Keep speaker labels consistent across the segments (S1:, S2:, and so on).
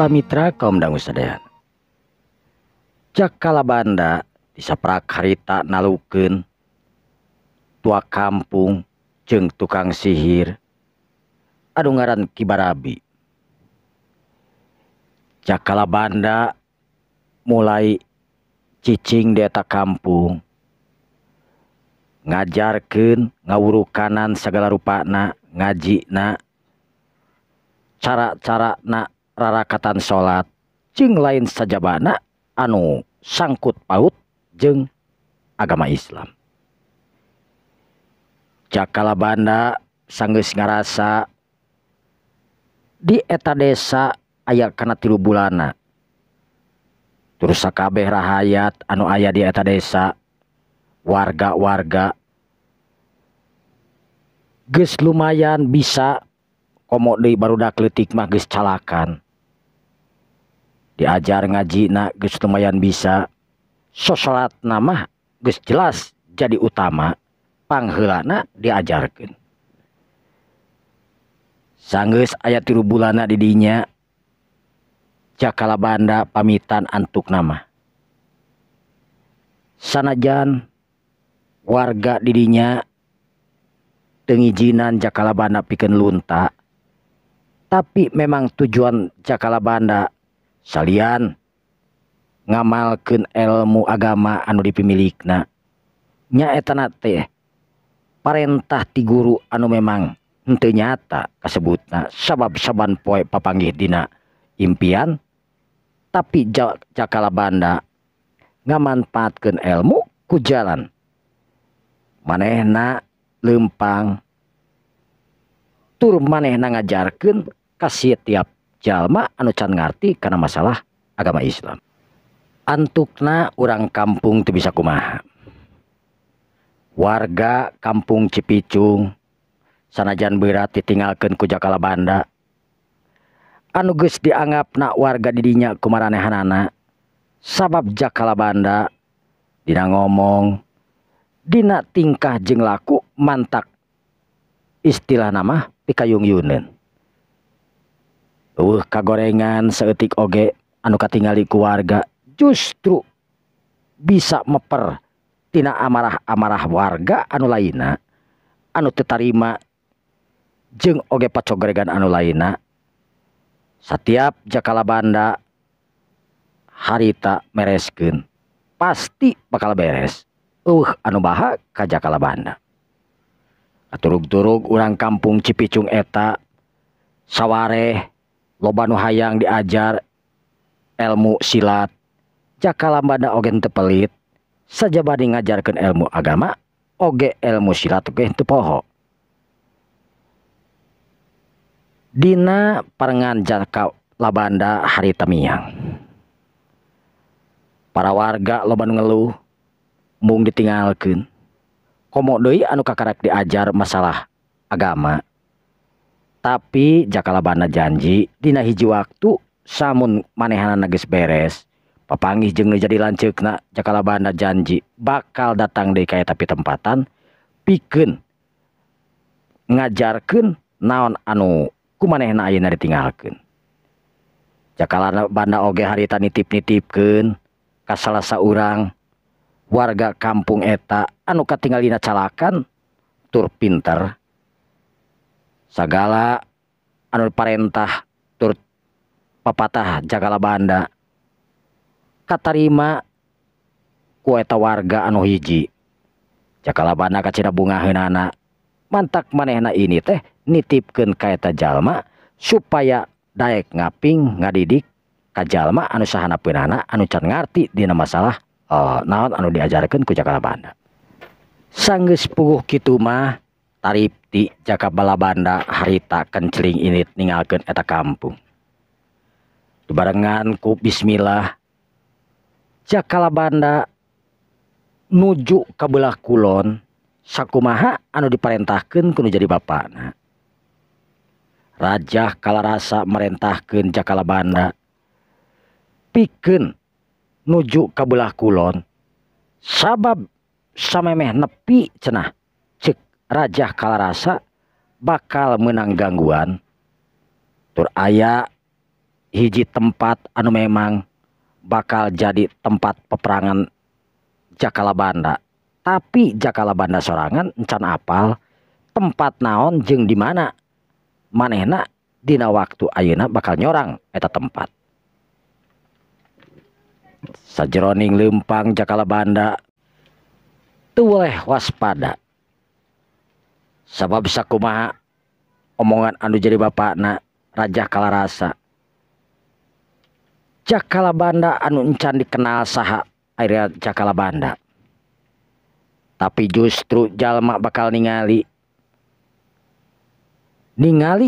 S1: Para mitra kaum dangu sadayana, Jakala Banda disaprak harita nalukeun tua kampung jeung tukang sihir anu ngaran Ki Barabi. Jakala Banda mulai cicing di eta kampung, ngajarkeun ngawurukanan segala rupana, ngajina, cara-carana rarakatan salat jeung lain sajabana anu sangkut paut jeung agama Islam. Jakala Banda sanggeus ngarasa di eta desa aya kana 3 bulana. Terus sakabeh rahayat anu aya di eta desa, warga-warga geus lumayan bisa komo deui barudak leutik mah geus calakan. Diajar ngajina geus lumayan bisa, salatna mah geus jelas jadi utama, pangheulana diajarkeun. Sanggeus aya 3 bulana di dinya, Jakala Banda pamitan antuk nama. Sanajan warga di dinya teu ngijinan Jakala Banda pikeun lunta, tapi memang tujuan Jakala Banda salian ngamalkeun ilmu agama anu dipimilikna. Nya etana teh parentah ti guru anu memang henteu nyata kasebutna, sabab saban poe papanggih dina impian, tapi Jakala Banda ngamanfaatkeun ilmu ku jalan. Manehna leumpang tur manehna ngajarkeun ka setiap jalma anu can ngarti kana masalah agama Islam. Antukna urang kampung teu bisa kumaha. Warga kampung Cipicung sanajan berat ditinggalkeun ku Jakala Banda, anu geus dianggapna warga di dinya kumaranehanana, sabab Jakala Banda dina ngomong, dina tingkah jeung laku mantak istilah nama pikayung-yuneun. Kagorengan saeutik oge anu katingali ku warga justru bisa meper tina amarah-amarah warga anu lainna, anu teu tarima jeung oge pacogoregan anu lainna. Satiap Jakala Banda harita mereskeun pasti bakal beres. Anu baha ka Jakala Banda. Katurug-turug urang kampung Cipicung eta sawareh loba nu hayang diajar ilmu silat. Jakala Banda oge teu pelit, sajabade ngajarkeun ilmu agama oge ilmu silat oge teu poho. Dina parengan Jakala Banda harita miang, para warga loba nu ngeluh mung ditinggalkeun. Komo deui anu kakarak diajar masalah agama. Tapi Jakala Banda janji dina hiji waktu samun manehanana geus beres, papanggih jeung nu jadi lanceukna, Jakala Banda janji bakal datang deui ka eta pitempatan pikeun ngajarkeun naon anu kumanehna ayeuna ditinggalkeun. Jakala Banda oge harita nitip-nitipkeun ka salah saurang warga kampung eta anu katinggalina calakan tur pinter. Sagala anu parentah tur papatah Jakala Banda katarima ku eta warga anu hiji. Jakala Banda kacina bungaheunana, mantak manehna ini teh nitipkeun ka eta jalma supaya daek ngaping ngadidik ka jalma anu sahanapeunana anu can ngarti dina masalah naon anu diajarkeun ku Jakala Banda. Sanggeus puguh kitu mah taripti Jakala Banda harita kenceling init ninggalkeun eta kampung. Dibarengan ku bismillah, Jakala Banda nuju ka beulah kulon sakumaha anu diparentahkeun ku nu jadi bapana. Raja kalarasa merentahkeun Jakala Banda pikeun nuju ka beulah kulon, sabab samemeh nepi cenah ceuk Raja kalarasa bakal menang gangguan. Tur aya hiji tempat anu memang bakal jadi tempat peperangan Jakalabanda. Tapi Jakalabanda sorangan encan apal tempat naon jeung di mana manehna dina waktu ayeuna bakal nyorang eta tempat. Sajeroning leumpang Jakalabanda teu boleh waspada. Sabab sakumaha omongan anu jadi bapakna Raja Kalarasa. Jakalabanda anu encan dikenal saha area Jakalabanda. Tapi justru jalma bakal ningali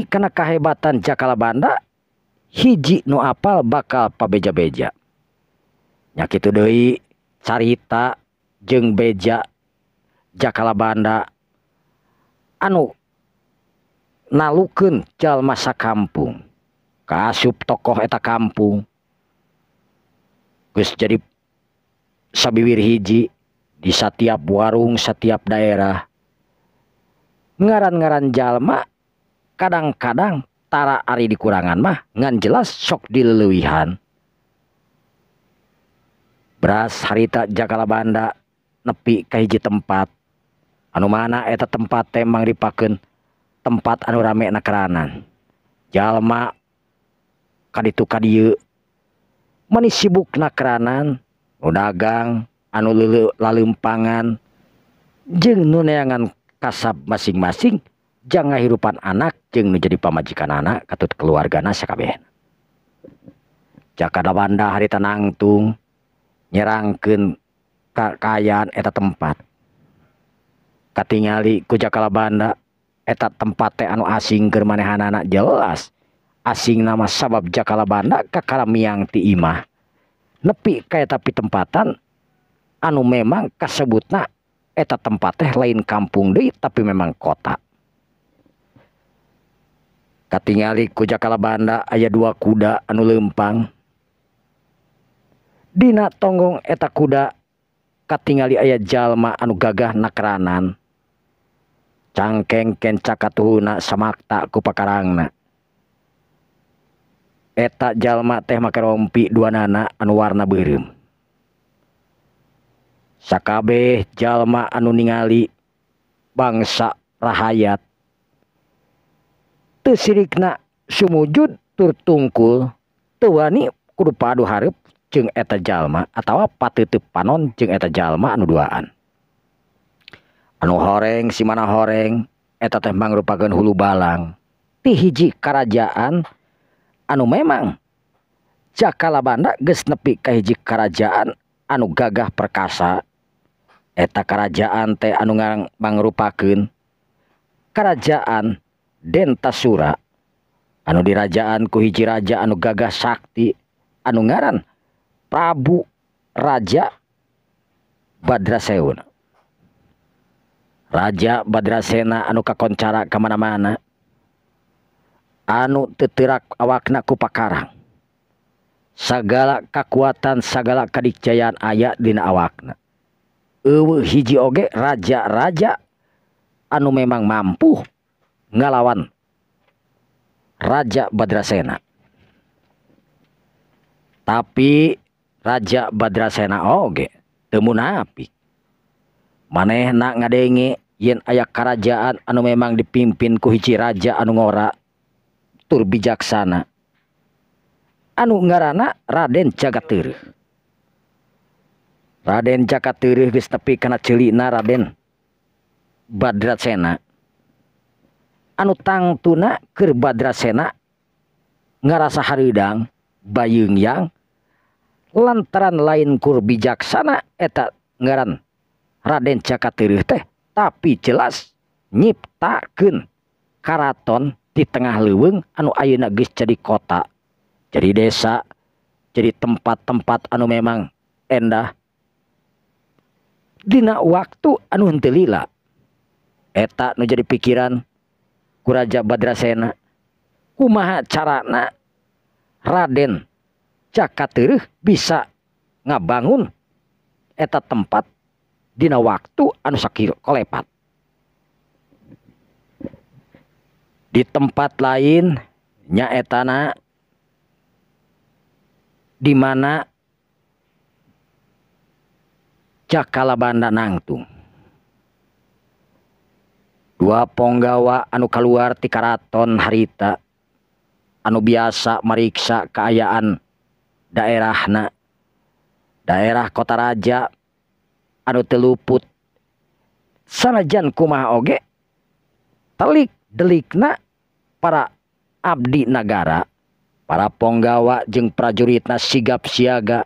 S1: kana kahebatan Jakalabanda hiji nu apal bakal pabeja-beja. Nya kitu deui carita jeung beja Jakalabanda anu nalukeun jalma sakampung kaasup tokoh eta kampung geus jadi sabiwir hiji di setiap warung setiap daerah. Ngaran-ngaran jalma kadang-kadang tara ari dikurangan mah ngan jelas sok dileuwihan. Beras harita Jakalabanda nepi ka hiji tempat anu mana eta tempat teh mangripakeun tempat anu rame na keranan. Jalma kaditu kadieu mani sibuk na keranan, nu dagang, anu lalumpangan jeung nu neangan kasab masing-masing jang ngahirupan anak jeung nu jadi pamajikan anak katut keluargana sakabehna. Jakalabanda harita nangtung nyerangkeun kakayaan eta tempat. Katingali ku Jakalabanda eta tempat teh anu asing keur manehanana jelas asing nama sabab Jakalabanda kakaramiang ti imah nepi ka eta pitempatan anu memang kasebutna eta tempat teh lain kampung deui tapi memang kota. Katingali ku Jakalabanda aya 2 kuda anu leumpang. Dina tonggong eta kuda katingali aya jalma anu gagah na keranan. Cangkeng kencakatuhuna samakta ku pakarangna. Eta jalma teh make rompi 2 nana anu warna beureum. Sakabeh jalma anu ningali bangsa rahayat teu sirikna sumujud tur tungkul teu wani kudu padu hareup jeung eta jalma atawa pateuteub panon jeung eta jalma anu duaan. Anu horeng si mana horeng eta teh mangrupakeun hulu balang ti hiji karajaan anu memang Jakalabanda geus nepi ka hiji karajaan anu gagah perkasa. Eta karajaan teh anu mangrupakeun karajaan Dentasura anu dirajaan ku hiji raja anu gagah sakti anu ngaran Prabu Raja Badraseuna. Raja Badrasena anu kakoncara ka mana-mana anu teu teurak awakna ku pakarang. Sagala kakuatan sagala kadikjayaan aya dina awakna. Eueuh hiji oge raja-raja anu memang mampu ngalawan Raja Badrasena. Tapi Raja Badrasena oge teu munafik. Manehna ngadenge yen aya karajaan anu memang dipimpin ku hiji raja anu ngora tur bijaksana anu ngaranna Raden Jagateuruh. Raden Jagateuruh geus nepi kana ceulina Raden Badrasena anu tangtuna keur Badrasena ngarasa hareudang bayeungyang lantaran lain kur bijaksana eta ngaran Raden Jagateuruh teh tapi jelas nyiptakeun karaton di tengah leuweung anu ayeuna geus jadi kota, jadi desa, jadi tempat-tempat anu memang endah. Dina waktu anu henteu lila eta nu jadi pikiran ku Raja Badrasena kumaha carana Raden Jagateuruh bisa ngabangun eta tempat dina waktu anu sakieu kolepat. Di tempat lain nyaetana di mana Jakalabanda nangtung. Dua ponggawa anu keluar ti karaton harita anu biasa meriksa keayaan daerahna, daerah kota raja anu teluput sanajan kumaha oge telik delikna para abdi negara, para ponggawa jeung prajuritna sigap siaga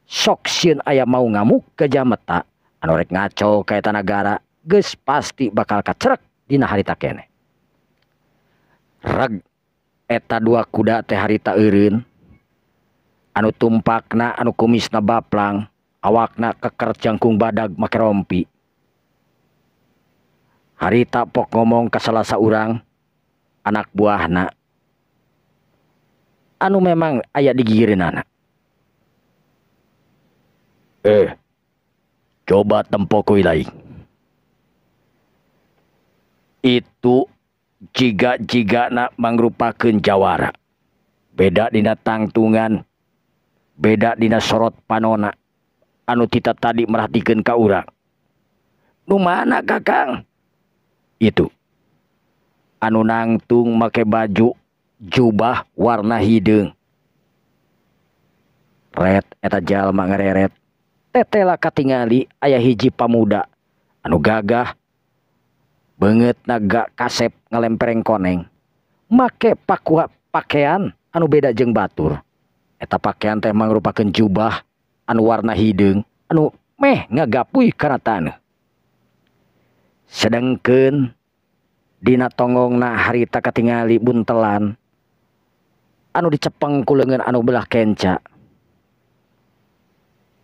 S1: sok sieun aya mau ngamuk ke jameta anu rek ngaco ka eta negara geus pasti bakal kacrek dina harita keneh. Reg eta dua kuda teh harita eureun anu tumpakna anu kumisna baplang, awakna keker jangkung badag make rompi. Harita pok ngomong ka salah saurang anak buahna anu memang aya di gigireunana. Coba tempokuy laing. Itu jiga-jigana mangrupakeun jawara. Beda dina tangtungan, beda dina sorot panona anu kita tadi merhatikeun ka urang. Nu mana Kakang? Itu anu nangtung make baju jubah warna hideung. Red eta jalma ngareret. Tetela katingali aya hiji pamuda anu gagah beungeut naga kasep ngalempereng koneng, make pakaian anu beda jeung batur. Eta pakaian teh mangrupakeun jubah anu warna hideung anu meh ngagapuy kana taneuh. Sedengkeun dina tonggongna harita katingali buntelan anu dicepeng ku leungeun anu belah kenca.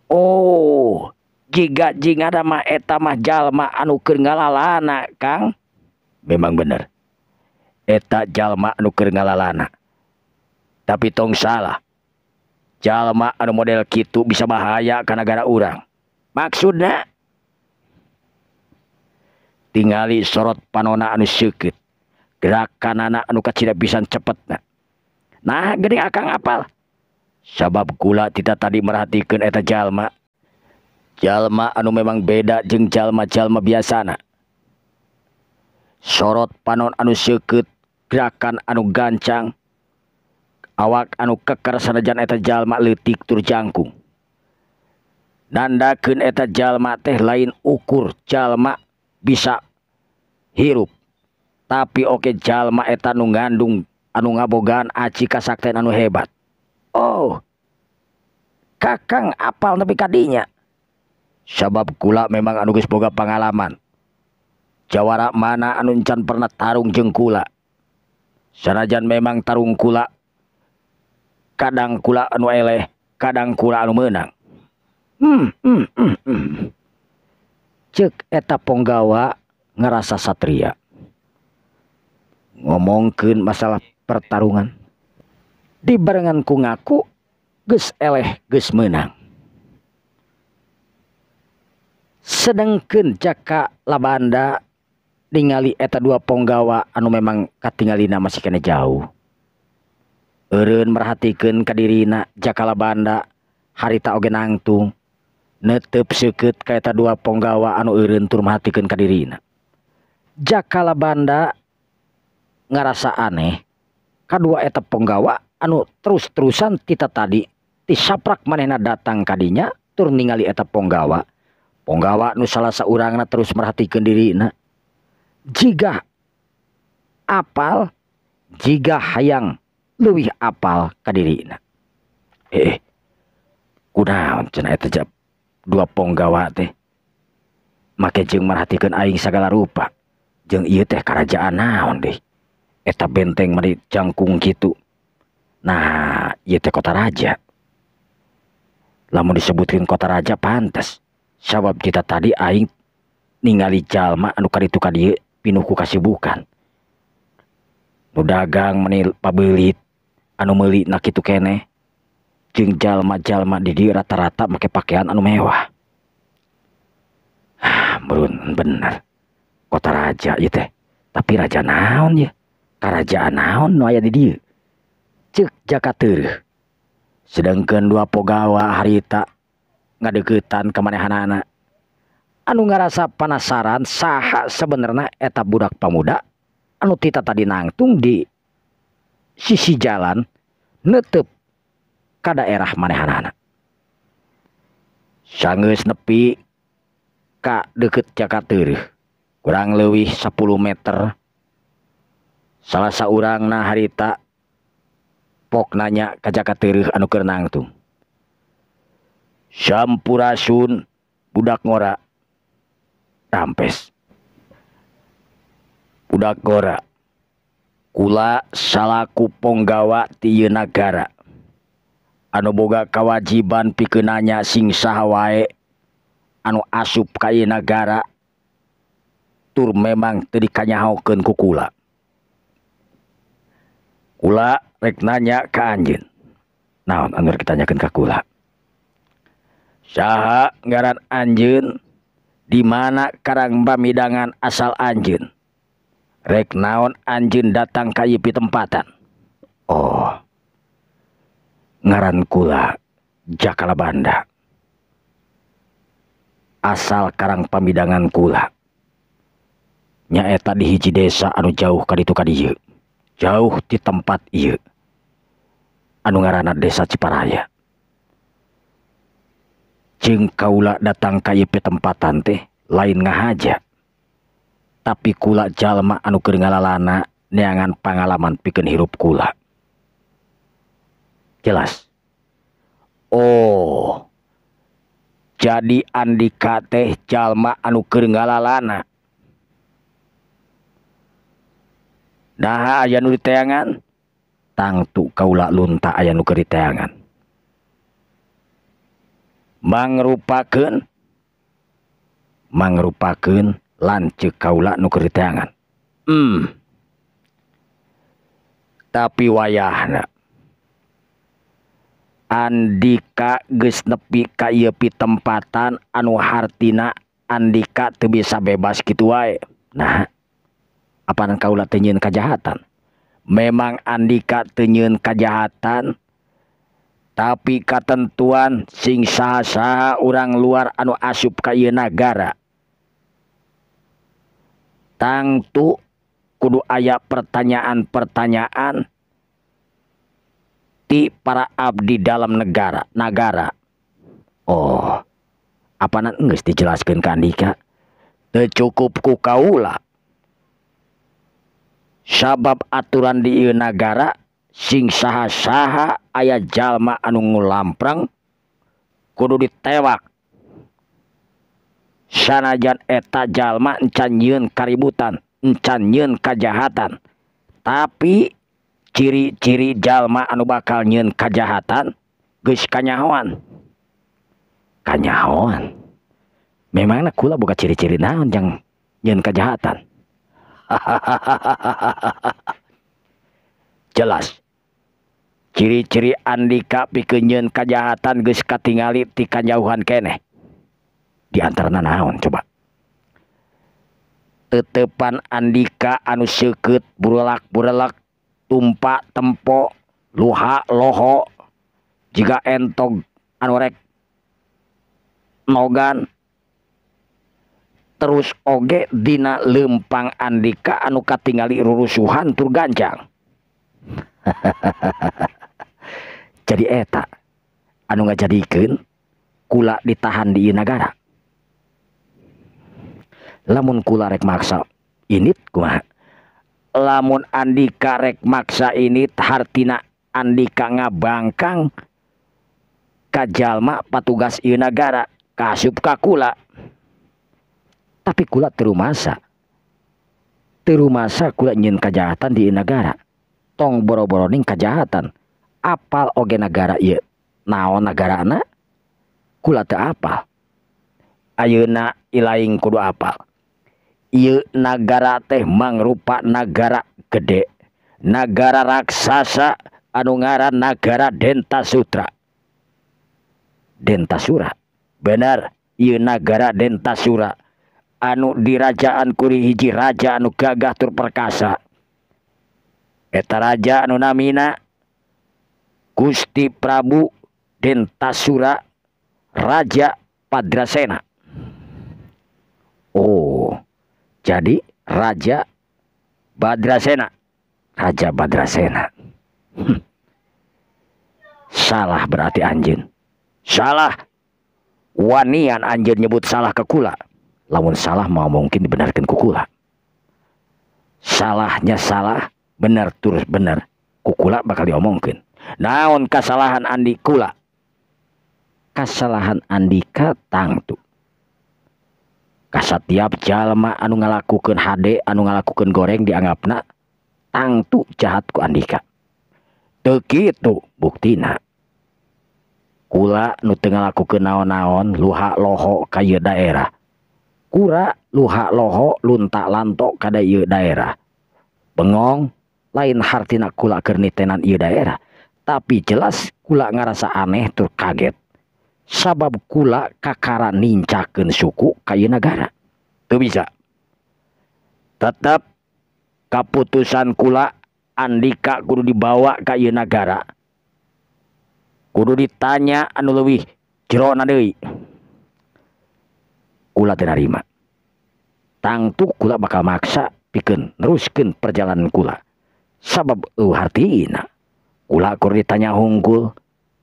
S1: Oh, jiga jingada mah eta mah jalma anu keur ngalalana, Kang. Memang bener. Eta jalma anu keur ngalalana. Tapi tong salah. Jalma anu model kitu bisa bahaya ka negara urang. Maksudna tingali sorot panona anu seukeut. Gerakanana anu kacida pisan cepetna. Nah, geuning Akang apal. Sabab kula tita tadi merhatikeun eta jalma. Jalma anu memang beda jeung jalma-jalma biasana. Sorot panon anu seukeut, gerakan anu gancang, awak anu keker sanajan eta jalma leutik tur jangkung. Nandakeun eta jalma teh lain ukur jalma bisa hirup, tapi oke jalma eta nu ngandung anu ngabogaan aci kasaktian anu hebat. Oh, Kakang apal nepi kadinya. Sabab kula memang anu geus boga pangalaman. Jawara mana anu encan pernah tarung jeung kula. Sanajan memang tarung kula kadang kula anu eleh, kadang kula anu meunang. Ceuk eta ponggawa ngerasa satria. Ngomongkeun masalah pertarungan. Dibarengan ku ngaku geus eleh geus meunang. Sedengkeun Jakalabanda ningali eta dua ponggawa anu memang katingalina masih kena jauh. Eureun merhatikeun ka dirina Jakalabanda harita oge nangtung neuteup seukeut ka eta dua ponggawa anu eureun tur merhatikeun ka dirina. Jakalabanda ngarasa aneh kadua eta ponggawa anu terus-terusan kita tadi tisaprak manehna datang kadinya tur ningali eta ponggawa nu salah saurangna terus merhatikeun dirina. Jiga apal, jiga hayang leuwih apal ka dirina. Kunaon cenah eta dua ponggawa teh make jeung merhatikeun aing sagala rupa. Jeung ieu teh karajaan naon deui? Eta benteng mari jangkung kitu. Nah, ieu teh kota raja. Lamun disebutkeun kota raja pantes. Sabab kita tadi aing ningali jalma anu kaditu ka dieu pinuh ku kasibukan. Nu dagang menil pabeulit anu meuli na kitu keneh. Jeung jalma-jalma di dieu rata-rata make pakaian anu mewah. Murun bener. Kota raja ieu teh. Tapi raja naon ye? Karajaan naon nu aya di dieu? Ceuk Jakateuruh. sedangkan dua pogawa harita ngadegetan ka manehanana anu ngarasa penasaran saha sebenarnya eta budak pamuda anu tita tadi nangtung di sisi jalan netep ka daerah manehanana. Sanggeus nepi ka deket jaka teureum kurang leuwih 10 meter salah saurangna harita pok nanya ka jaka teureum anu keur nangtung, "Sampurasun budak ngora." Rampes. "Budak ngora, kula salaku ponggawa ti ieu nagara anu boga kawajiban pikeun nanya sing saha wae anu asup ka ieu nagara tur memang teu dikanyahokeun ku kula. Kula rek nanya ka anjeun." "Naon anu rek ditanyakeun ka kula?" "Saha ngaran anjeun? Di mana karang pamidangan asal anjeun? Rek naon anjeun datang ka ieu pitempatan?" "Oh, ngaran kula Jakala Banda. Asal karang pamidangan kula nyaeta di hiji desa anu jauh ka ditu ka dieu, jauh di tempat ieu anu ngaranna Desa Ciparaya. Jeung kaula datang ka ieu pitempatan teh lain ngahaja, tapi kula jalma anu keur ngalalana neangan pangalaman pikeun hirup kula." "Jelas." "Oh, jadi Andika teh jalma anu keur ngalalana. Naha aya nu diteangan?" "Tangtu kaula lunta aya nu keur diteangan." Mangrupakeun lanceuk kaula nu keur diteangan." Tapi wayahna Andika geus nepi ka ieu pitempatan anu hartina Andika teu bisa bebas kitu wae. Nah, apana kaula teu nyieun kajahatan? Memang Andika teu nyieun kajahatan, tapi katentuan sing saha-saha urang luar anu asup ka ieu nagara tangtu kudu aya pertanyaan-pertanyaan ti para abdi dalam nagara. Oh, apana geus dijelaskeun ka Andika? Teu cukup ku kaula. Sabab aturan di ieu nagara sing saha-saha aya jalma anu ngulamprang kudu ditewak. Sanajan eta jalma encan nyieun kaributan, encan nyieun kajahatan, tapi ciri-ciri jalma anu bakal nyieun kajahatan geus kanyahoan. Kanyahoan? Memangna kula boga ciri-ciri naon jang nyieun kajahatan? Jelas. Ciri-ciri Andika pikeun nyieun kajahatan geus katingali ti kajauhan keneh. Di antarana naon coba? Tetepan Andika anu seukeut burelak-burelak, tumpa tempo, luha loho, jiga entog anu rek nogan. Terus oge dina leumpang Andika anu katingali rurusuhan tur ganjang. Jadi eta anu ngajadikeun kula ditahan di ieu nagara. Lamun kula rek maksa init kumaha? Lamun Andika rek maksa init hartina Andika ngabangkang ka jalma patugas ieu nagara kasup ka kula. Tapi kula teu rumasa kula nyieun kajahatan di ieu nagara. Tong boro-boroning kajahatan. Apal oge nagara ieu. Naon nagarana? Kula teu apal. Ayeuna ilaing kudu apal. Ieu nagara teh mangrupa nagara gede, nagara raksasa anu ngaran nagara Dentasutra. Dentasura. Benar, ieu nagara Dentasura anu dirajaan ku hiji raja anu gagah tur perkasa. Eta raja anu namina Gusti Prabu Dentasura Raja Padrasena. Oh, jadi Raja Badrasena. Raja Badrasena. Salah berarti anjeun. Salah. Wanian anjeun nyebut salah ke kula. Lamun salah mau mungkin dibenarkan ku kula. Salahnya salah, benar terus benar. Ku kula bakal diomongkeun. Naon kasalahan andi kula? Kasalahan Andika tangtu. Kasatiap jalma anu ngalakukeun hade, anu ngalakukeun goreng dianggapna tangtu jahat ku Andika. Teu kitu buktina. Kula nu teu ngalakukeun naon-naon luha loho ka ieu daerah. Kura luha loho lunta lanto ka ieu daerah. Bengong lain hartina kula keur nitenan ieu daerah, tapi jelas kula ngarasa aneh tur kaget. Sabab kula kakara nincakeun suku ka ieu nagara. Teu bisa. Tetep kaputusan kula Andika kudu dibawa ka ieu nagara. Kudu ditanya anu leuwih jerona deui. Kula teu narima. Tangtu kula bakal maksa pikeun neruskeun perjalanan kula. Sabab hartina kula kudu ditanya hungkul,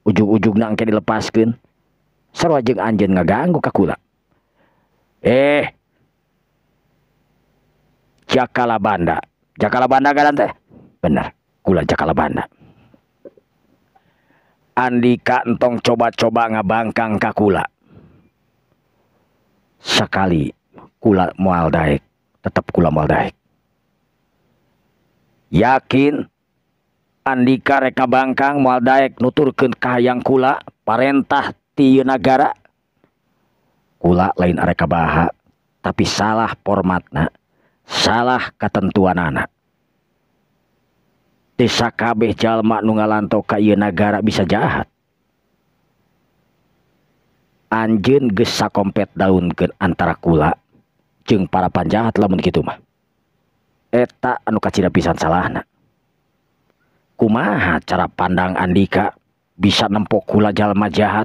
S1: ujug-ujugna engke dilepaskeun. Sarua jeung anjeun ngaganggu ka kula. Jakala Banda. Jakala Banda garan teh? Bener, kula Jakala Banda. Andika entong coba-coba ngabangkang ka kula. Sakali kula moal daek, tetep kula moal daek. Yakin Andika rek ngabangkang moal daek nuturkeun kahayang kula parentah ti ieu nagara. Kula lain arek kabaha, tapi salah formatna, salah ketentuanana. Teu sakabeh jalma nu ngalanto ka ieu nagara bisa jahat. Anjeun geus sakompet daunkeun antara kula jeung para panjahat lamun kitu mah. Eta anu kacida pisan salahna. Kumaha cara pandang Andika bisa nempok kula jalma jahat?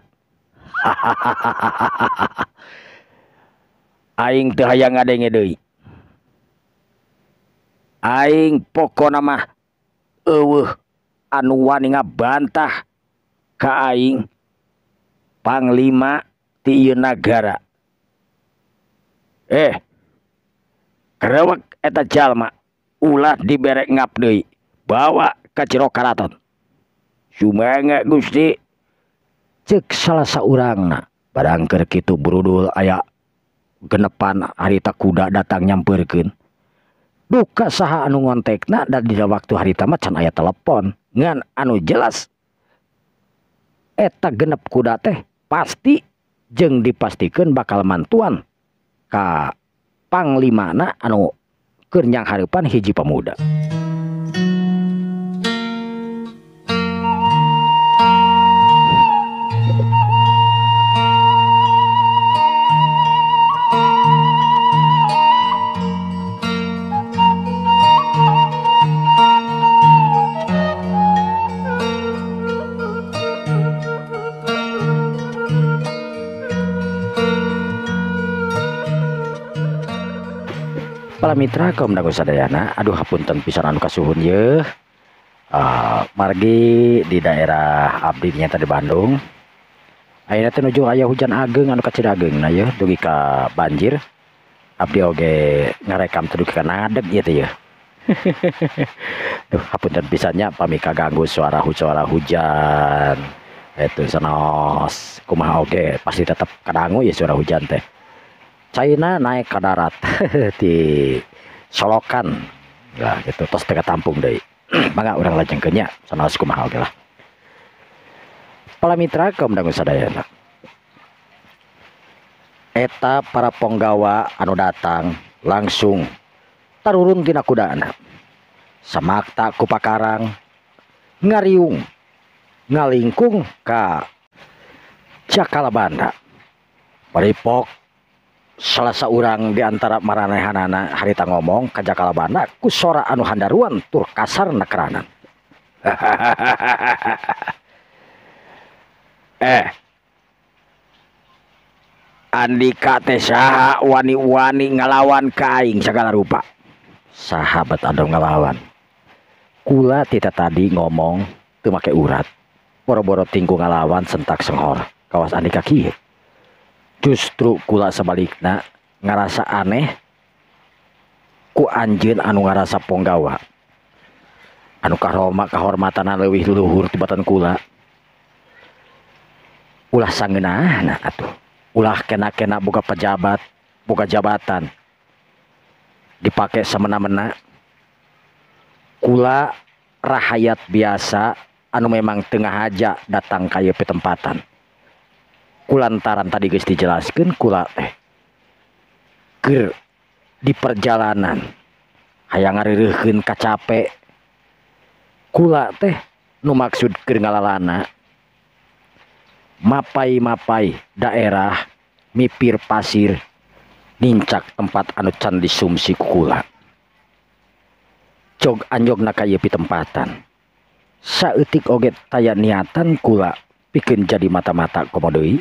S1: Aing teu hayang ngadenge deui. Aing pokona mah eueuh anu wani ngabantah ka aing panglima ti ieu nagara. Kerewek eta jalma ulah diberek ngap deui, bawa ka jero karaton. Sumenge Gusti, ceuk salah saurangna. Barangkeur kitu brudul aya genepan harita kuda datang nyampeurkeun. Duka saha anu ngontekna dan di waktu harita mah can aya telepon. Ngan anu jelas eta genep kuda teh pasti jeung dipastikeun bakal mantuan ka panglimana anu keur nyang hareupan hiji pemuda. Para mitra kaum dangu sadayana, aduh hapunten pisan anu kasuhun ye. Margi di daerah abdi nya di Bandung. Ayeuna teh nuju aya hujan ageng anu kacidageung na ye, dugi ka banjir. Abdi oge ngarekam teh dugi ka nadeg ieu teh ye. Duh hapunten pisannya pami kaganggu suara hujan. Itu sanos kumaha oge pasti tetep kadangu ya suara hujan teh. China naik ke darat di solokan lah gitu terus tengah tampung deh. Mangga urang lajengkeun nya sanes kumaha oge lah. Para mitra kaum dangu sadayana, eta para ponggawa anu datang langsung tarurun tina kudana, samakta ku pakarang ngariung ngalingkung ka Jakala Banda. Paripok salah seorang di antara maranehanana harita ngomong ka Jakala Banda ku sora anu handaruan tur kasar nekeranan. Eh, Andika teh saha wani-wani ngalawan kaing segala rupa. Sahabat ado ngelawan. Kula tita tadi ngomong teu make urat. Boro-boro tingku ngalawan sentak senghor. Kawas Andika kieu. Justru kula sebalikna ngarasa aneh ku anjeun anu ngarasa ponggawa. Anu kahormatan leuwih luhur tibatan kula. Ulah sangeunana atuh. Ulah kena-kena boga pejabat, boga jabatan. Dipake semena-mena. Kula rahayat biasa anu memang tengah aja datang kaya petempatan. Kulantaran tadi geus dijelaskeun kula teh keur di perjalanan hayang ngareureuhkeun kacape. Kula teh nu maksud keur ngalalana mapai-mapai daerah mipir pasir nincak tempat anu can disumsi ku kula. Jog anjogna ka ieu pitempatan. Saeutik oge taya niatan kula pikeun jadi mata-mata komo deui.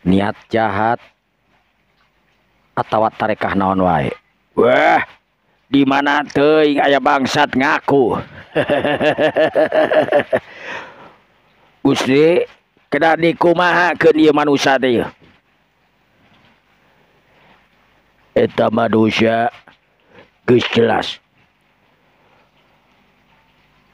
S1: Niat jahat atawa tarekah naon wae. Wah, di mana teuing aya bangsat ngaku. Gusti, kedah dikumahakeun ieu manusia teh. Eta manusia geus jelas.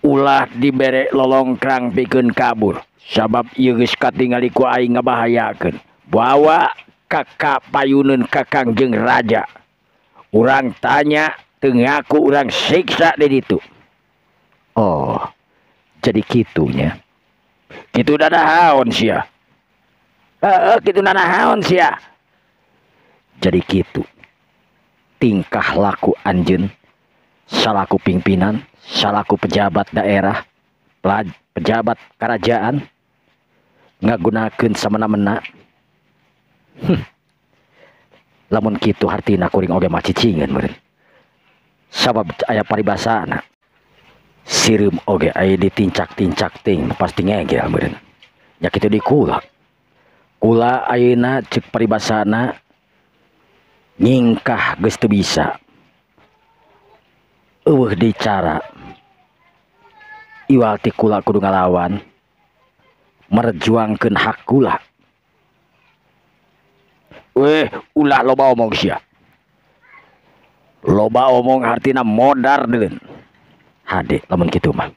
S1: Ulah dibere lolongkrang pikeun kabur. Sabab ieu geus katingali ku aing ngabahayakeun. Bawa kakak payuneun ka Kangjeng Raja. Urang tanya teu ngaku urang siksa di ditu. Oh, jadi kitunya. Kitu dadahaon sia. Kitu dadahaon sia. Jadi kitu. Tingkah laku anjeun salaku pimpinan, salaku pejabat daerah, pejabat kerajaan ngagunakeun samena-mena. Lamun kitu hartina kuring oge mah cicingeun meureun. Sabab aya paribasana. Sireum oge aya ditincak-tincak ting pasti ngegel meureun. Nya kitu di kula. Kula ayeuna ceuk paribasana nyingkah geus teu bisa. Eueuh deui cara. Iwal ti kula kudu ngalawan merjuangkeun hak kula. Weh, ulah loba omong sia. Loba omong artina modar deulin. Hade lamun kitu mah.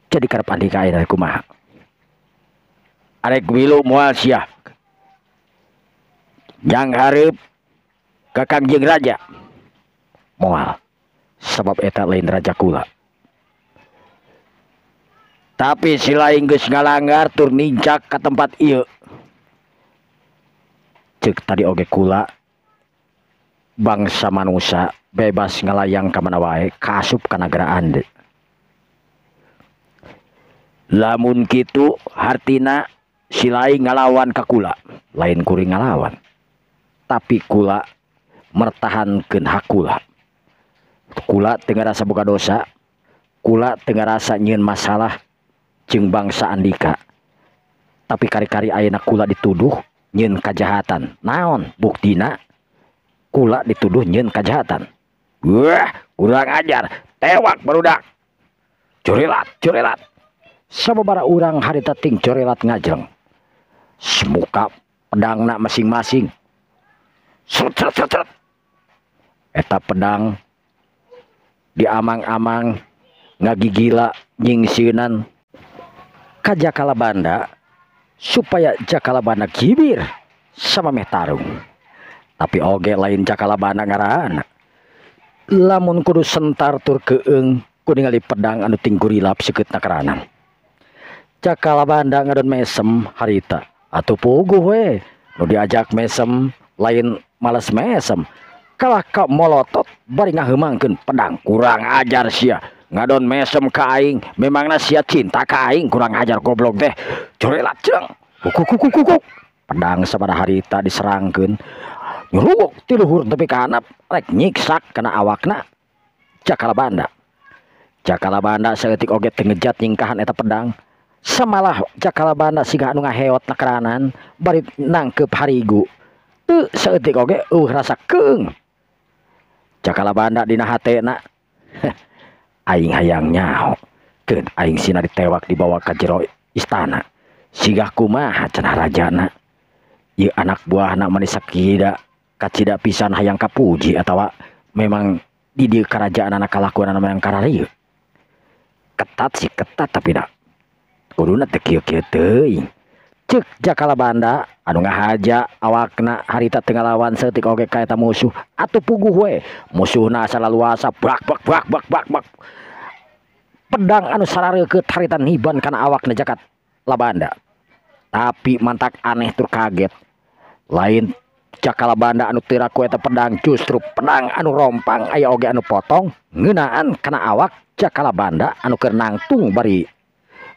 S1: Jadi karep Andika ayeuna kumaha? Arek wilu moal sia. Jang hareup ka Kangjeng Raja. Moal. Sebab eta lain raja kula. Tapi si lain geus ngalanggar tur nincak ka tempat ieu. Ceuk tadi oge kula bangsa manusia bebas ngalayang ka mana wae kasup ka nagara ande. Lamun kitu hartina si lain ngalawan ka kula, lain kuring ngalawan. Tapi kula mertahankeun hak kula. Kula teu ngarasa boga dosa, kula teu ngarasa nyieun masalah jeung bangsa Andika. Tapi kari-kari ayeuna kula dituduh nyieun kajahatan. Naon buktina? Kula dituduh nyieun kajahatan. Wah, kurang ajar, tewak barudak. Corelat. Sababaraha urang harita ting corelat ngajreng. Semuka pedangna masing-masing. Sret. Eta pedang diamang-amang ngagigila nyingsieunan ka Jakalabanda supaya Jakalabanda kibir sama meh tarung. Tapi oge lain Jakalabanda ngaranna. Lamun kudu sentar tur keung ku ningali pedang anu ting gurilap sikeutna karanan. Jakalabanda ngadon mesem harita atuh puguh we. Nu diajak mesem lain males mesem. Kalah ka molotot bari ngaheumangkeun pedang. Kurang ajar sia. Ngadon mesem ka aing, memangna sia cinta ka aing, kurang ajar goblok teh. Corelat jeung. Kuk. Pedang sabaraha harita diserangkeun. Nyuruguk ti luhur tepi ka handap rek nyiksak kana awakna Jakalabanda. Jakalabanda saeutik oge teu ngejat nyingkahan eta pedang. samalah jakala banda siga anu ngaheot nakeranan bari nangkep harigu teu saeutik oge rasa keung jakala banda dina hatena aing hayang nyaho keun aing sina ditewak dibawa ka jero istana siga kumaha cenah rajana ieu anak buahna mani sakida kacida pisan hayang kapuji atawa memang di dieu kerajaan anak kalakuan memang kararieu ketat sih ketat tapi dak kuduna teu kieu-kieu teuing ceuk jakala banda anu ngahaja awakna harita teu ngalawan seutik oge ka eta musuh atuh puguh we musuhna salaluasa bak bak bak bak bak bak pedang anu sarareukeut harita niban kana awakna jakala banda tapi mantak aneh tur kaget lain jakala banda anu teu raku eta pedang justru pedang anu rompang aya oge anu potong ngeunaan kana awak jakala banda anu keur nangtung bari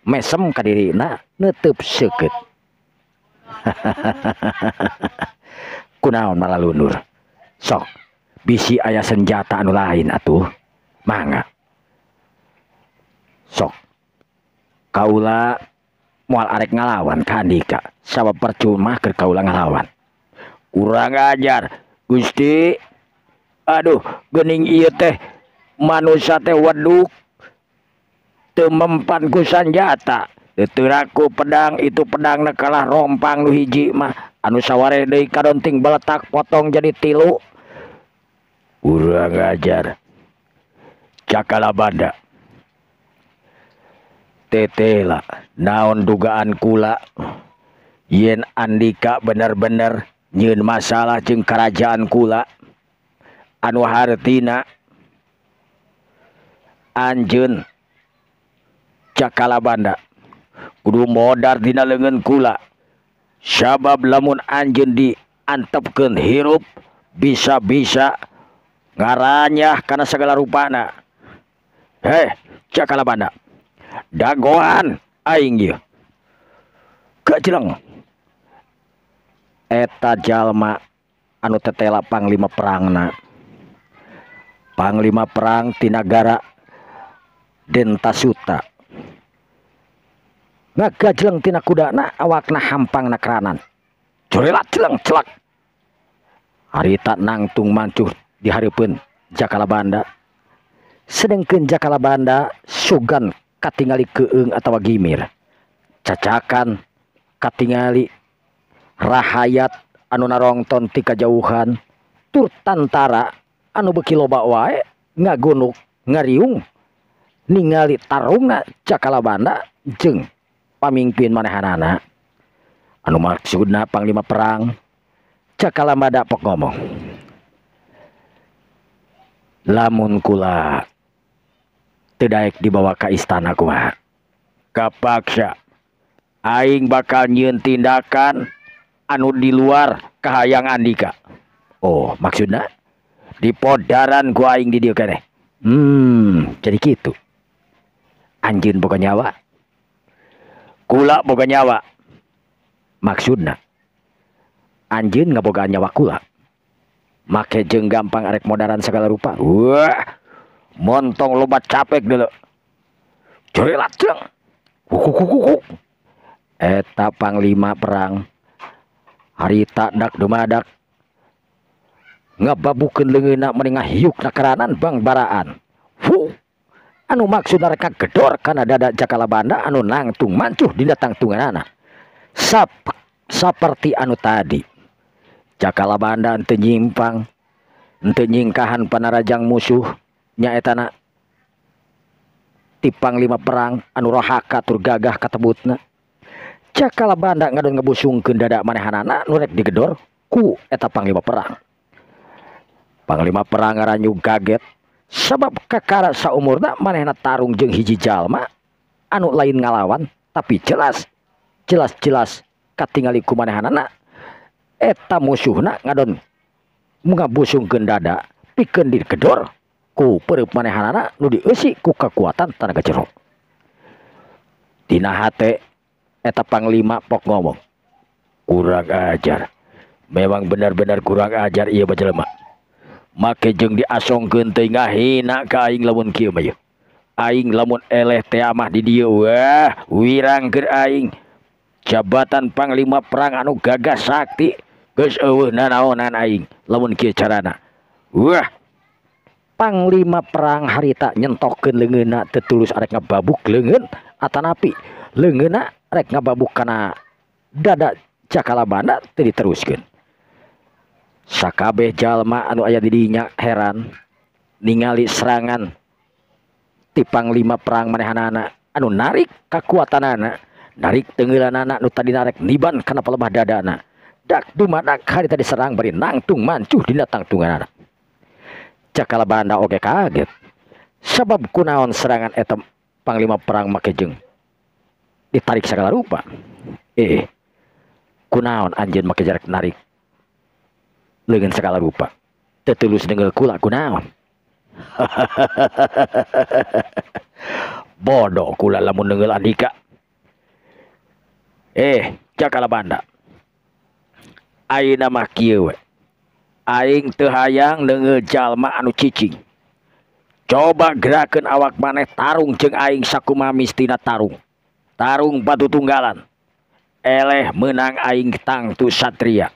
S1: mesem ka dirina neuteub seukeut kunaon malah lunur sok bisi aya senjata anu lain atuh mangga sok kaula moal arek ngalawan ka Andika sabab percuma keur kaula ngalawan kurang ajar Gusti aduh geuning ieu teh manusia teh weduk teu mempan ku sanjata teu raku pedang itu pedang kalah rompang nu hiji mah anu saware deui kadonting beletak potong jadi 3 kurang ajar jakala banda tetela naon dugaan kula yen Andika bener-bener nyieun masalah jeung kerajaan kula anu hartina anjeun jakala banda kudu modar dina leungeun kula sabab lamun anjeun diantepkeun hirup bisa-bisa ngaranyah kana segala rupana jakala banda dagoan aing ieu kejeleng eta jalma anu tetela panglima perangna panglima perang ti nagara Dentasuta ngagajleng tina kudana awakna hampang nakeranan corelat jeleng celak harita nangtung mancuh di hareupeun jakala banda sedengkeun jakala banda sugan katingali keung atawa gimir cacakan katingali rahayat anu narongton ti kajauhan tur tantara anu beuki loba wae ngagunuk ngariung ningali tarungna jakala banda jeung pamimpin manehanana anu maksudna panglima perang jakala banda pok ngomong lamun kula teu daek dibawa ka istana kumaha kapaksa aing bakal nyieun tindakan anu di luar kahayang Andika oh maksudna dipodaran ku aing di dieu keneh jadi kitu anjeun boga nyawa kula boga nyawa maksudna anjeun ngaboga nyawa kula make jeung gampang arek modaran segala rupa wah montong lobat capek deuleu corelat jeung eta panglima perang harita dak dumadak ngababukeun leungeunna meni ngahiuk nakeranan bang baraan anu maksud mereka gedor kana dada jakala banda anu nangtung mancuh dina tangtunganana saperti anu tadi jakala banda teu nyimpang teu nyingkahan panarajang musuh nyaetana ti panglima perang anu rohaka tur gagah katebutna jakala banda ngadon ngebusungkeun dada manehanana nu rek digedor ku eta panglima perang ngaranyu gaget sabab kakara saumurna manehna tarung jeung hiji jalma anu lain ngalawan tapi jelas katingali ku manehanana eta musuhna ngadon ngabusungkeun dada pikeun digedor ku pereup manehanana nu dieusi ku kekuatan tanaga jero dina hate eta panglima pok ngomong kurang ajar memang benar-benar kurang ajar ieu bajelema make jeung diasongkeun teh ngahina ka aing lamun kieu mah aing lamun eleh teh mah di dieu wah wirang keur aing jabatan panglima perang anu gagah sakti geus eueuh nanaonan aing lamun kieu carana. Wah panglima perang harita nyentokeun leungeunna teu tulus arek ngababuk leungeun atanapi leungeunna rek ngababuk kana dada Cakalabanda teu diteruskeun. Sakabeh jalma anu aya di dinya heran ningali serangan ti panglima perang manehanana anu narik kakuatanana, narik teungeulanana nu tadi narek niban kana palebah dadana. Dak dumadak harita diserang bari nangtung mancuh dina tangtunganana. Cakalabanda oge kaget. Sabab kunaon serangan eta panglima perang make jeung ditarik sagala rupa. Kunaon anjeun make jarak narik leungeun segala rupa teu tulus deungel kula kunaon. Bodoh kula lamun deungel Andika. Cakalabanda ayeuna mah kieu we aing teu hayang deungel jalma anu cicing. Coba gerakeun awak maneh tarung jeung aing sakumaha mistina tarung batu tunggalan eleh menang aing tangtu satria,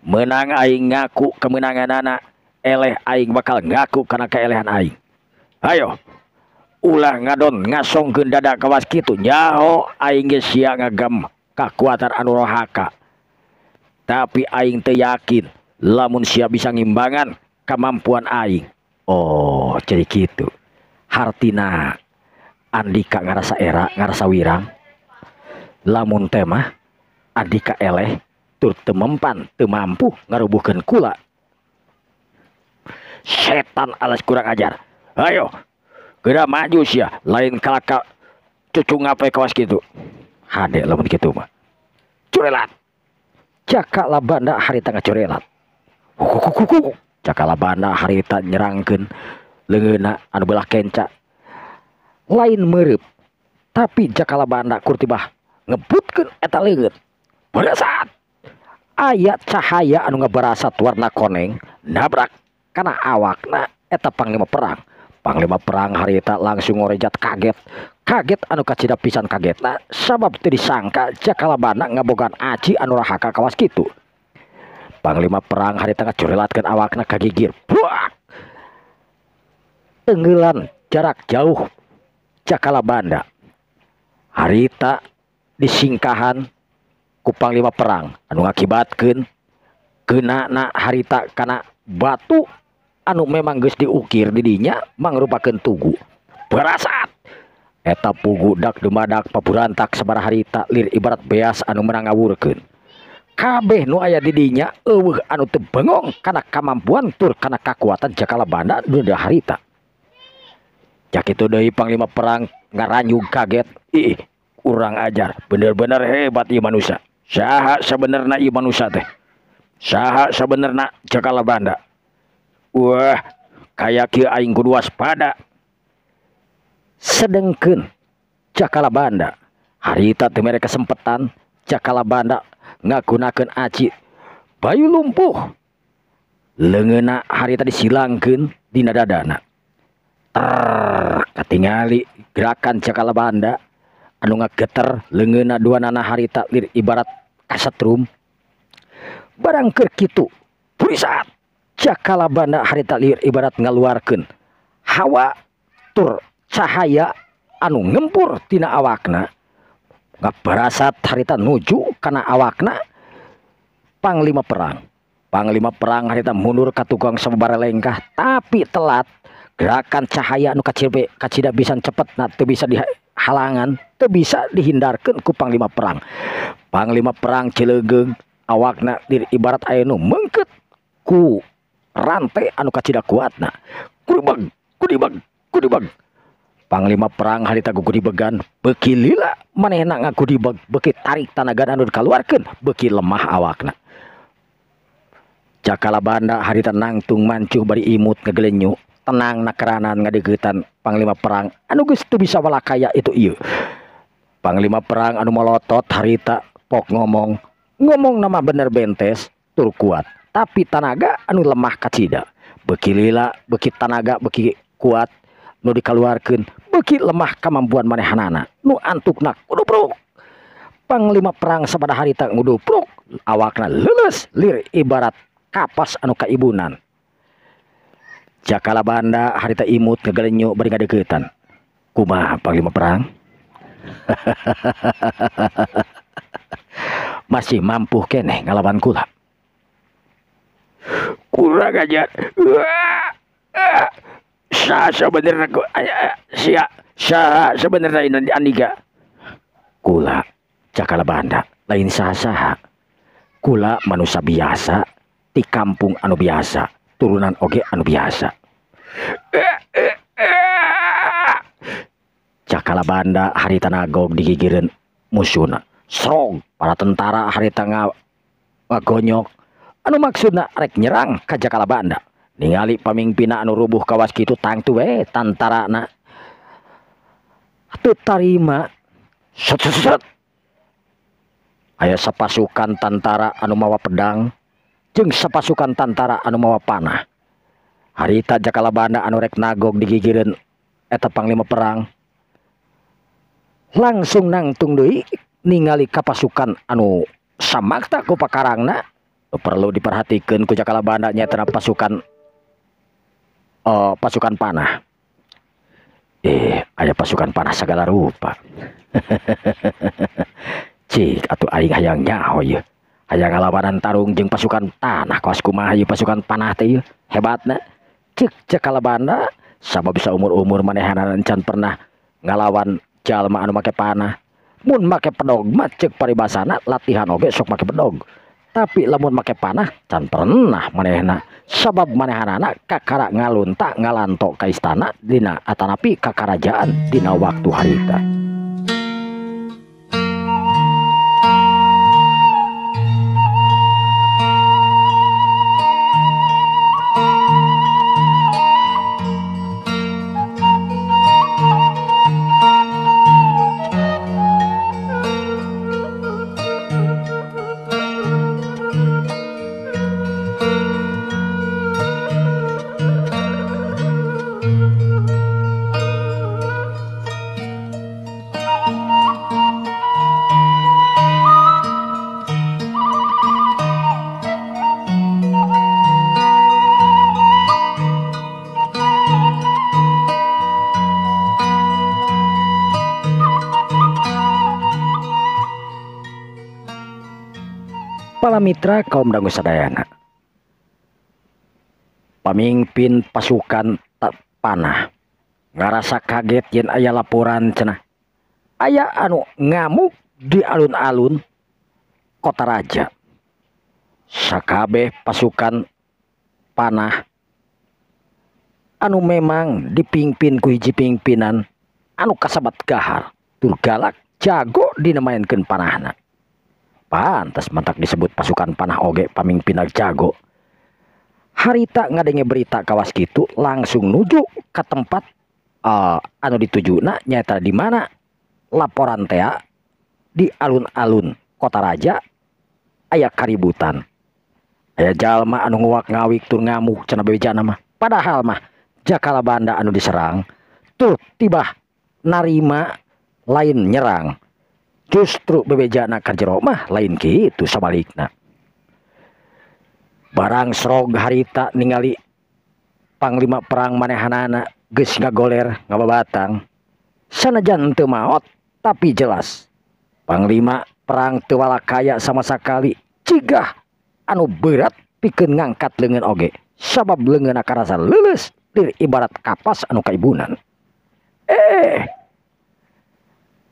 S1: menang aing ngaku kemenanganana, eleh aing bakal ngaku karena keelehan aing. Ayo ulah ngadon ngasongkeun dada kawas kitu nyaho aing geus sia ngagem kakuatan anu rohaka. Tapi aing teu yakin lamun sia bisa ngimbangan kemampuan aing. Oh jadi kitu hartina Andika ngarasa era ngarasa wirang lamun teh mah Andika eleh tur teu mempan teu mampu ngarubuhkeun kula. Setan alas kurang ajar. Ayo geura maju sia lain kalaka cucu ngapai kawas kitu. Hade lamun kitu mah curelat. Cakalabanda harita ngacurelat. Cakalabanda harita nyerangkeun leungeunna anu belah kenca. Lain meureup tapi Cakalabanda kurtibah ngebutkeun eta leungeun. Pada saat aya cahaya anu ngabarasat warna koneng nabrak kana awakna eta panglima perang. Panglima perang harita langsung ngorejat kaget anu kacida pisan kagetna sabab teu disangka Cakalabanda ngabogaan aci anu rahaka kawas kitu. Panglima perang harita ngacurelatkeun awakna kagigir. Buak! Tenggelan jarak jauh Cakalabanda harita disingkahan ku panglima perang anu ngakibatkeun keunana harita kana batu anu memang geus diukir di dinya mangrupakeun tugu. Barasat eta pugu dak dumadak paburantak sabaraha harita lir ibarat beas anu meunang ngawurkeun. Kabeh nu aya di dinya eueuh anu teu bengong kana kamampuan tur kana kakuatan Cakalabanda nu da harita. Jak itu deui panglima perang ngaranyug kaget. Kurang ajar, bener-bener hebat ieu manusia. Saha sabenerna ieu manusia teh? Saha sabenerna Cakalabanda? Wah, kaya kieu aing kudu waspada. Sedengkeun Cakalabanda harita teu mere kesempetan Cakalabanda ngagunakeun aci bayu lumpuh. Leungeunna harita disilangkeun dina dadana. Katingali gerakan Cakalabanda anu ngageter leungeunna duanana harita lir ibarat kasetrum. Barang keur kitu purisat Cakalabanda harita lir ibarat ngaluarkeun hawa tur cahaya anu ngempur tina awakna. Ngabarasat harita nuju kana awakna panglima perang. Panglima perang harita mundur ka tukang sababaraha lengkah tapi telat. Gerakan cahaya anu kacida bisa cepet teu bisa dihalangan, teu bisa dihindarkeun ku panglima perang. Panglima perang cilegeung awakna ibarat aya nu meungkeut ku rantai anu kacida kuatna. Kudibag. Panglima perang harita gugudibegan beuki lila manehna ngagudibeg beuki tarik tanaga anu dikaluarkeun beuki lemah awakna. Cakalabanda harita nangtung mancuh bari imut ngagelenyu. Tenang nakeranan ngadegeutan panglima perang anu geus teu bisa walakaya itu ieu. Panglima perang anu molotot harita pok ngomong nama bener bentes tur kuat tapi tanaga anu lemah kacida. Beuki lila beuki tanaga beuki kuat nu dikaluarkeun beuki lemah kemampuan manehanana nu antukna kudupruk. Panglima perang sabada harita ngudupruk awakna leuleus lir ibarat kapas anu kaibunan. Jakala banda harita imut ngagalenyo bari ngadeuketan. Kumaha panglima perang? Masih mampu keneh ngalawan kula? Kurang ajar. Sa sebenarnya sebenarnya ini aniga. Kula jakala banda lain saha-saha. Kula manusia biasa di kampung anu biasa, turunan oge anu biasa. Jakala banda harita nagog digigireun musuhna. Srong para tentara harita ngagonyok anu maksudna rek nyerang ka jakala banda. Ningali pamimpina anu rubuh kawas kitu tangtu we tantarana teu tarima. Set. Aya sapasukan tentara anu mawa pedang jeung sapasukan tentara anu mawa panah. Harita jakala banda anu rek nagog digigireun eta panglima perang langsung nangtung deui ningali ka pasukan anu samakta ku pakarangna. Perlu diperhatikeun ku jakala banda nyaeta pasukan pasukan panah. Aya pasukan panah segala rupa. Cik atuh aing hayang nyaho ieu. Hayang ngalawanan tarung jeung pasukan tanah kaos kumaha ieu pasukan panah teh ieu hebatna. Cik jakala banda sabab saumur-umur manehanana encan pernah ngalawan jalma anu make panah. Mun make pedog mah cek paribasana latihan oge sok make pedog. Tapi lamun make panah can pernah manehna sabab manehanana kakara ngalunta ngalanto ka istana dina atanapi ka karajaan dina waktu harita. Para mitra kaum dangu sadayana, pamimpin pasukan panah ngarasa kaget yen aya laporan cenah aya anu ngamuk di alun-alun kota raja. Sakabeh pasukan panah anu memang dipimpin ku hiji pimpinan anu kasabat gahar tur galak jago dinamainkeun panahna. Pantas mantak disebut pasukan panah oge pamimpin jago. Harita ngadenge berita kawas kitu langsung nuju ke tempat anu ditujuna nyata di mana laporan teh di alun-alun kota raja aya kaributan. Aya jalma anu nguak ngawik tur ngamuk cenah bewejana mah. Padahal mah jakala banda anu diserang tur tibah narima lain nyerang. Justru bebejana ka jero mah lain kitu sabalikna. Barang srog harita ningali panglima perang manehanana geus ngagoler ngababatang. Sanajan teu maot tapi jelas panglima perang teu walakaya sama sakali cigah anu berat pikeun ngangkat leungeun oge sabab leungeunna karasa leuleus lir ibarat kapas anu kaibunan.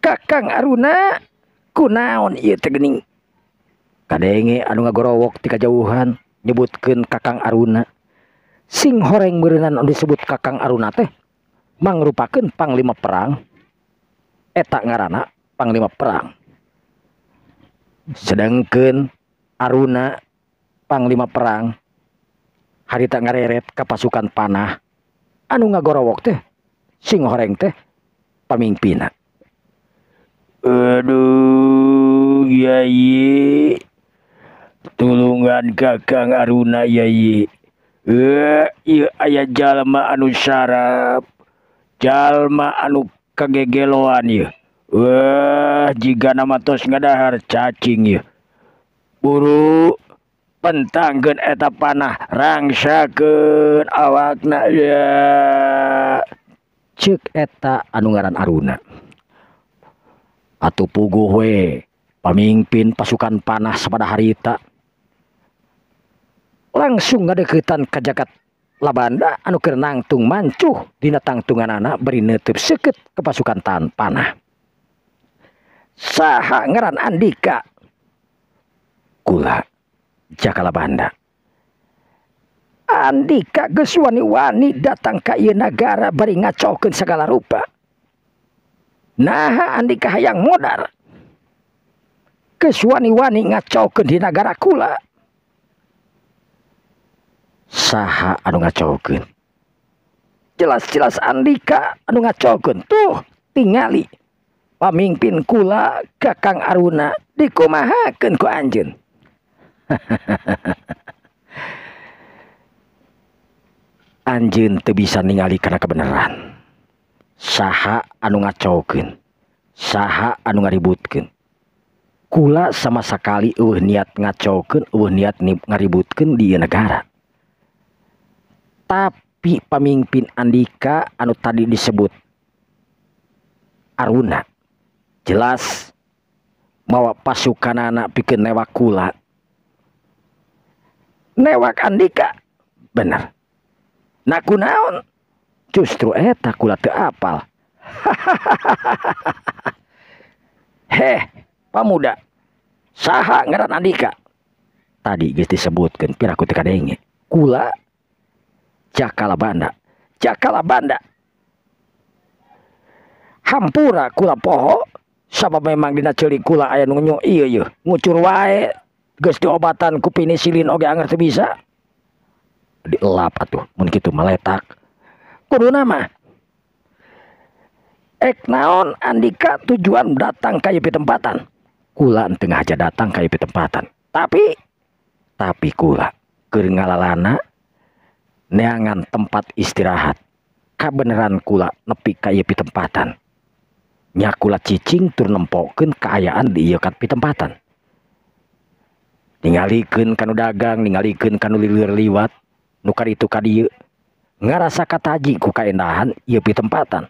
S1: Kakang Aruna kunaon ieu teh geuning? Kadenge anu ngagorowok ti kajauhan nyebutkeun Kakang Aruna. Sing horeng meureunan anu disebut Kakang Aruna teh mangrupakeun panglima perang. Eta ngaranna panglima perang. Sedangkeun Aruna panglima perang harita ngareret ka pasukan panah anu ngagorowok teh sing horeng teh pamimpina. Aduh, Yai, tulungan Kakang Aruna Yai. Ieu aya jalma anu sarap jalma anu kagegeloan ieu. Wah, jika nama tos ngadahar cacing ieu. Buru pentangkeun eta panah rangsakeun awakna ya. Ceuk eta anu ngaran Aruna. Atuh puguh we pamimpin pasukan panah sapada harita. Langsung ngadeuketan ka jagat Labanda anu keur nangtung mancuh dina tangtunganana beri neuteub seukeut ke pasukan panah. Saha ngaran Andika? Kula jaka Labanda. Andika geus wani-wani datang ka ieu nagara bari ngacokeun sagala rupa. Naha Andika hayang modar? Geus wani-wani ngacokeun di nagara kula. Saha anu ngacokeun? Jelas-jelas Andika anu ngacokeun. Tuh tingali pamimpin kula Kakang Aruna dikumahakeun ku anjeun. Anjeun teu bisa ningali kana kebenaran. Saha anu ngacokeun? Saha anu ngaributkeun? Kula sama sakali eueuh niat ngacokeun, eueuh niat ngaributkeun di ieu negara. Tapi pamimpin Andika anu tadi disebut Aruna jelas mawa pasukanana pikeun newak kula. Newak Andika bener. Nah kunaon? Justru eta kula teu apal. Heh, pamuda. Saha ngaran Andika? Tadi geus disebutkeun piraku teu kadenge. Kula jaka Labanda. Jaka Labanda. Hampura kula poho sabab memang dina ceulik kula aya nu ieu ngucur wae geus diobatan ku penisilin oge anger teu bisa. Dielap atuh mun kitu maletak. Kuduna mah ek naon Andika tujuan datang ka ieu pitempatan. Kula teu ngaja datang ka ieu pitempatan. Tapi kula keur ngalalana neangan tempat istirahat. Kabeneran kula nepi ka ieu pitempatan. Nya kula cicing tur nempokeun kaayaan di ieu pitempatan. Ningalikeun kanu dagang, ningalikeun kanu lilir liwat, nu kaditu ka dieu. Ngarasa kataji ku kaendahan ieu pitempatan.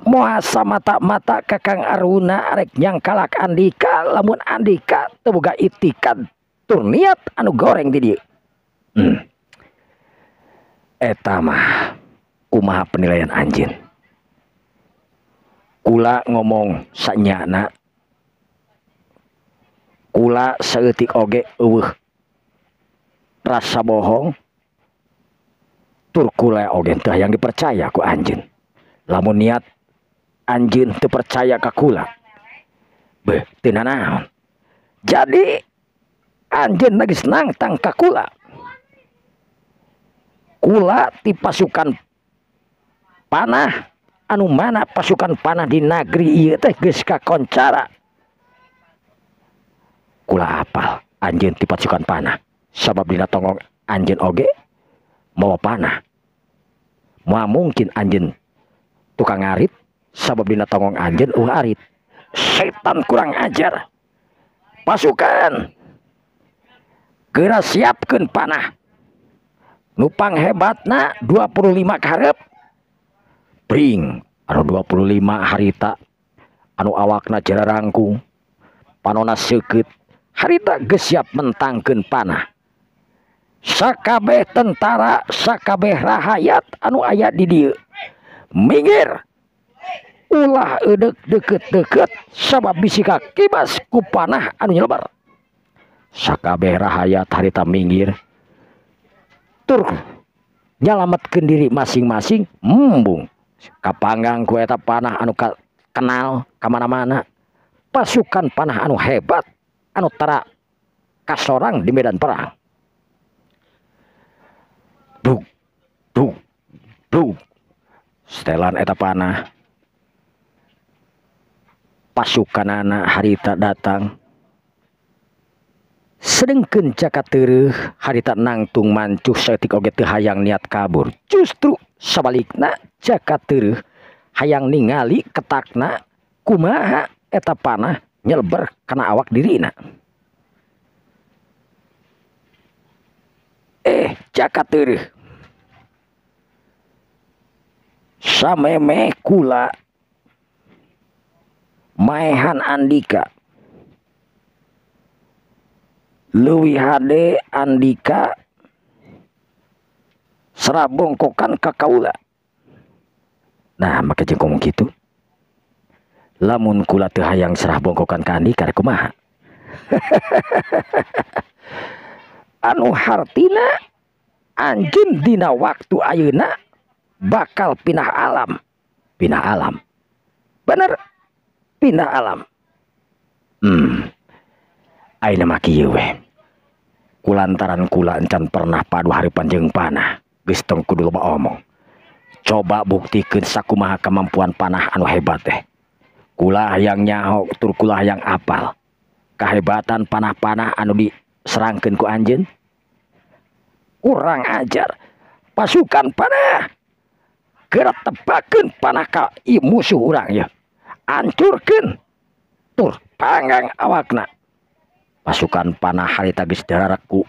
S1: Moal samata-mata Kakang Aruna arek nyangkalak Andika lamun Andika teu boga itikan tur niat anu goreng di dieu. Eta mah kumaha penilaian anjeun? Kula ngomong sanyana. Kula saeutik oge eueuh rasa bohong. Tur kula oge teu hayang dipercaya ku anjeun. Lamun niat anjeun teu percaya ka kula, beuh teu nanaon. Jadi anjeun geus nangtang ka kula. Kula ti pasukan panah anu mana pasukan panah di negeri ieu teh geus kakoncara. Kula apal anjeun ti pasukan panah sabab dina tongong anjeun oge mawa panah. Moal mungkin anjeun tukang ngarit sabab dina tongong anjeun arit. Setan kurang ajar. Pasukan geura siapkeun panah. Nupang hebatna 25 karep. Pring anu 25 harita anu awakna jerarangkung panonna seukeut harita geus siap mentangkeun panah. Sakabeh tentara, sakabeh rahayat anu aya di dieu minggir ulah eudeuh deukeut-deukeut sabab bisi kakibas ku panah anu nyelebar. Sakabeh rahayat harita minggir tur nyalametkeun diri masing-masing embung kapanggang ku eta panah anu kenal kamana-mana. Pasukan panah anu hebat anu tara kasorang di medan perang. Dug dug dug setelan eta panah pasukanana harita datang sedengkeun jaka teueuh harita nangtung mancuh saeutik oge teu hayang niat kabur. Justru sabalikna jaka teueuh hayang ningali ketakna kumaha eta panah nyelber kana awak dirina. Jaka teueuh sameme kula maehan Andika leuwih hade Andika serabongkokan ka kaula. Nah maka jeung ngomong kitu, lamun kula teu hayang serah bongkokan ka Andika kumaha? Anu hartina anjeun dina waktu ayeuna bakal pindah alam. Bener, pindah alam. Ayeuna mah kieu we. Kulantaran kula encan pernah padu haripan jeung panah, geus tong kudu loba omong. Coba buktikeun sakumaha kemampuan panah anu hebat teh. Kula hayang nyaho tur kula hayang apal kahebatan panah-panah anu diserangkeun ku anjeun. Kurang ajar. Pasukan panah gerak tebakeun panah ka musuh urang ya. Hancurkeun tur panggang awakna. Pasukan panah harita geus darareku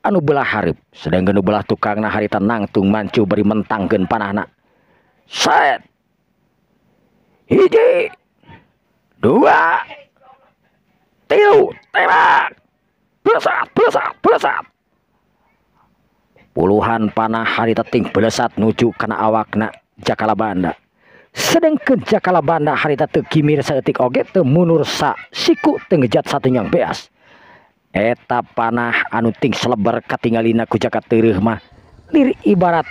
S1: anu belah hareup, sedangkan belah tukangna harita nangtung mancu beri mentangkeun panahna. Set. 1 2 3 tembak. Belesat. Puluhan panah harita ting belesat nuju kana awakna Jakala Banda. Sedangkan Jakala Banda harita teu kimir saeutik oge teu mundur sa siku teu ngejat satunyang beas. Eta panah anu ting selebar katinggalina ku jaka teueuh mah lir ibarat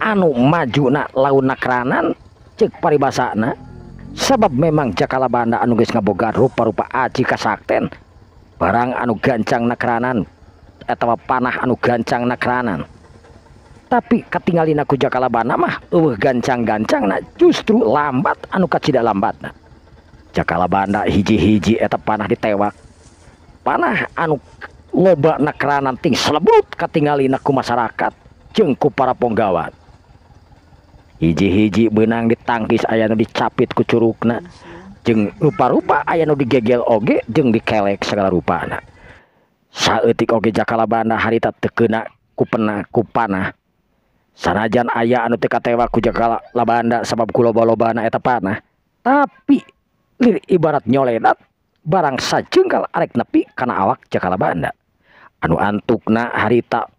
S1: anu majuna launa keranan ceuk paribasana. Sabab memang Jakala Banda anu geus ngaboga rupa-rupa aji kasakten barang anu gancang nakeranan atawa panah anu gancang nakeranan. Tapi katinggalina ku Jakala Banda mah eueuh gancang-gancangna justru lambat anu kacida lambatna. Jakala Banda hiji-hiji eta panah ditewak. Panah anu loba nakeranan ting selebut katinggalina ku masyarakat jeung ku para ponggawat. Hiji-hiji beunang ditangkis aya nu dicapit ku curugna jeung rupa-rupa aya nu digegel oge jeung dikelek segala rupana. Saeutik oge Jakala Banda harita teu keuna ku panah. Sanajan aya anu teu katewak ku Jakala Banda sabab ku loba-lobana eta panah, tapi lir ibarat nyoledat barang sajeungkal arek nepi kana awak Jakala Banda. Anu antukna harita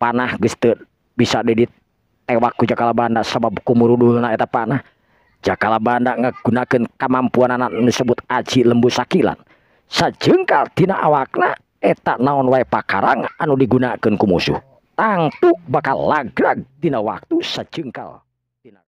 S1: panah geus teu bisa ditewak ku Jakala Banda sabab kumurudulna eta panah. Jakala Banda ngagunakeun kamampuanna anu disebut aji lembu sakilan. Sajeungkal tina awakna eta naon wae pakarang anu digunakeun ku musuh tangtu bakal lagrag dina waktu sajeungkal.